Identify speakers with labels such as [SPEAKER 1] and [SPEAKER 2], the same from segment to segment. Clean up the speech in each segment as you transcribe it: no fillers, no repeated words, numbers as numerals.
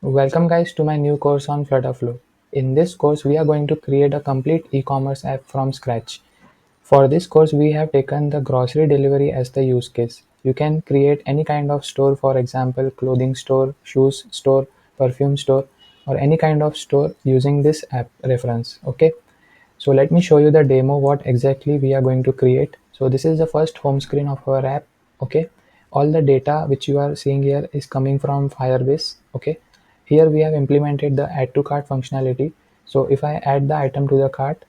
[SPEAKER 1] Welcome guys to my new course on FlutterFlow. In this course we are going to create a complete e-commerce app from scratch. For this course we have taken the grocery delivery as the use case. You can create any kind of store, for example clothing store, shoes store, perfume store, or any kind of store using this app reference. Okay, so let me show you the demo what exactly we are going to create. So this is the first home screen of our app. Okay, all the data which you are seeing here is coming from Firebase. Okay, here we have implemented the add to cart functionality. So if I add the item to the cart,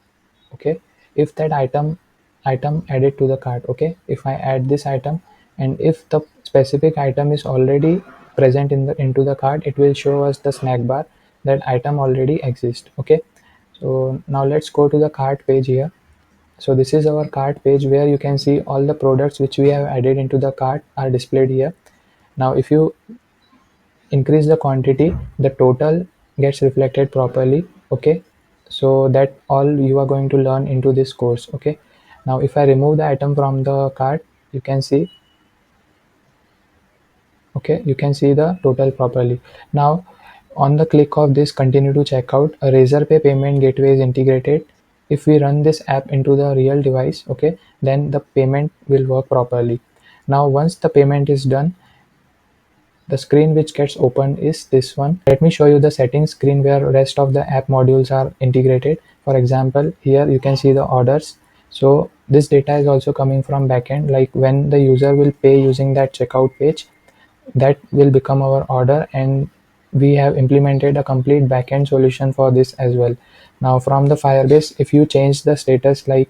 [SPEAKER 1] okay, if that item added to the cart, okay, if I add this item and if the specific item is already present into the cart, it will show us the snack bar that item already exists. Okay, so now let's go to the cart page here. So this is our cart page where you can see all the products which we have added into the cart are displayed here. Now if you increase the quantity, the total gets reflected properly. Okay, so that all you are going to learn into this course. Okay, now if I remove the item from the cart, you can see, okay, you can see the total properly. Now on the click of this continue to checkout, a Razorpay payment gateway is integrated. If we run this app into the real device, okay, then the payment will work properly. Now once the payment is done, the screen which gets opened is this one. Let me show you the settings screen where rest of the app modules are integrated. For example, here you can see the orders. So this data is also coming from backend, like when the user will pay using that checkout page, that will become our order, and we have implemented a complete backend solution for this as well. Now from the Firebase, if you change the status like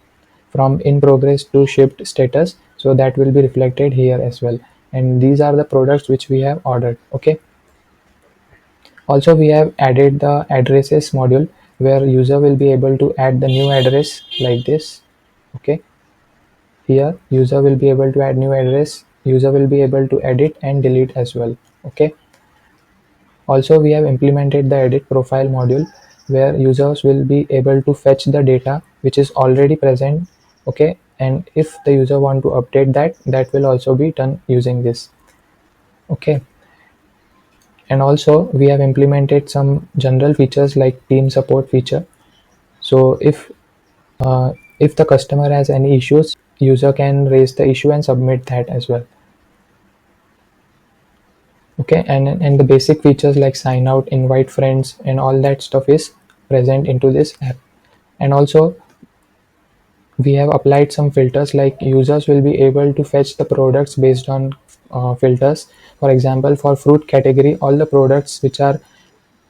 [SPEAKER 1] from in progress to shipped status, so that will be reflected here as well, and these are the products which we have ordered. Okay, also we have added the addresses module where user will be able to add the new address like this. Okay, here user will be able to add new address, user will be able to edit and delete as well. Okay, also we have implemented the edit profile module where users will be able to fetch the data which is already present. Okay, and if the user want to update that will also be done using this. Okay, and also we have implemented some general features like team support feature. So if the customer has any issues, user can raise the issue and submit that as well. Okay, and the basic features like sign out, invite friends, and all that stuff is present into this app. And also we have applied some filters, like users will be able to fetch the products based on filters. For example, for fruit category, all the products which are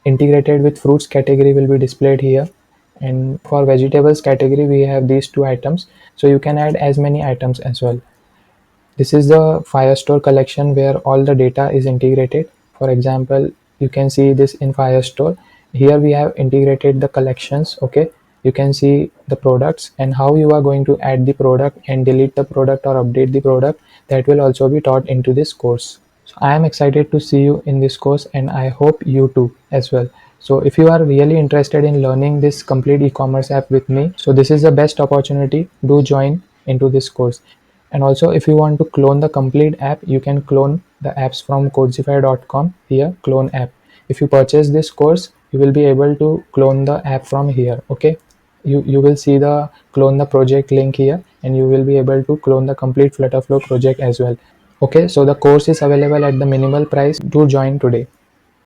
[SPEAKER 1] integrated with fruits category will be displayed here, and for vegetables category we have these two items, so you can add as many items as well. This is the Firestore collection where all the data is integrated. For example, you can see this in Firestore. Here we have integrated the collections. Okay, you can see the products and how you are going to add the product and delete the product or update the product. That will also be taught into this course. So I am excited to see you in this course, and I hope you too as well. So if you are really interested in learning this complete e-commerce app with me, so this is the best opportunity. Do join into this course. And also if you want to clone the complete app, you can clone the apps from Codzify.com. Here, clone app. If you purchase this course, you will be able to clone the app from here. Okay, you will see the clone the project link here, and you will be able to clone the complete FlutterFlow project as well. Okay, so the course is available at the minimal price. Do join today.